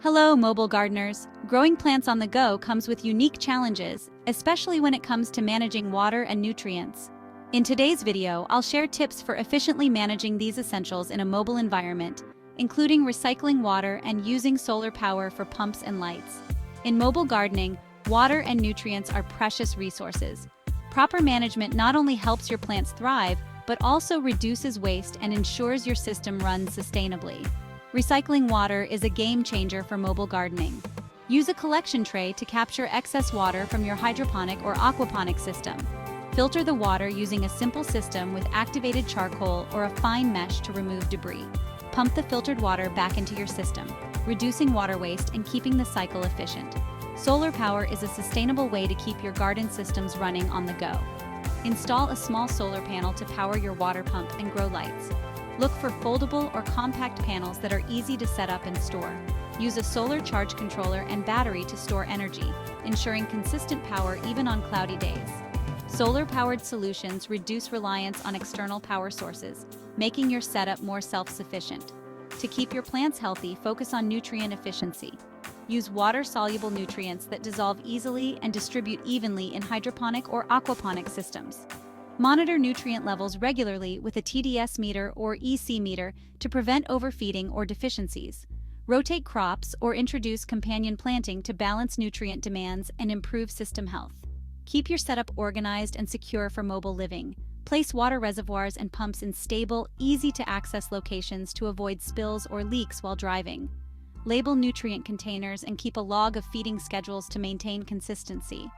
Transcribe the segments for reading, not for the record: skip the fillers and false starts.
Hello, mobile gardeners. Growing plants on the go comes with unique challenges, especially when it comes to managing water and nutrients. In today's video, I'll share tips for efficiently managing these essentials in a mobile environment, including recycling water and using solar power for pumps and lights. In mobile gardening, water and nutrients are precious resources. Proper management not only helps your plants thrive, but also reduces waste and ensures your system runs sustainably. Recycling water is a game changer for mobile gardening. Use a collection tray to capture excess water from your hydroponic or aquaponic system. Filter the water using a simple system with activated charcoal or a fine mesh to remove debris. Pump the filtered water back into your system, reducing water waste and keeping the cycle efficient. Solar power is a sustainable way to keep your garden systems running on the go. Install a small solar panel to power your water pump and grow lights. Look for foldable or compact panels that are easy to set up and store. Use a solar charge controller and battery to store energy, ensuring consistent power even on cloudy days. Solar-powered solutions reduce reliance on external power sources, making your setup more self-sufficient. To keep your plants healthy, focus on nutrient efficiency. Use water-soluble nutrients that dissolve easily and distribute evenly in hydroponic or aquaponic systems. Monitor nutrient levels regularly with a TDS meter or EC meter to prevent overfeeding or deficiencies. Rotate crops or introduce companion planting to balance nutrient demands and improve system health. Keep your setup organized and secure for mobile living. Place water reservoirs and pumps in stable, easy-to-access locations to avoid spills or leaks while driving. Label nutrient containers and keep a log of feeding schedules to maintain consistency.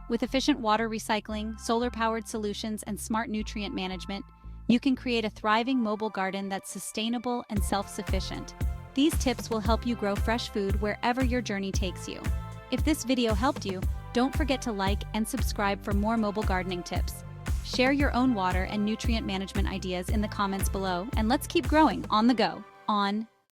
With efficient water recycling, solar-powered solutions, and smart nutrient management, you can create a thriving mobile garden that's sustainable and self-sufficient. These tips will help you grow fresh food wherever your journey takes you. If this video helped you, don't forget to like and subscribe for more mobile gardening tips. Share your own water and nutrient management ideas in the comments below, and let's keep growing on the go, on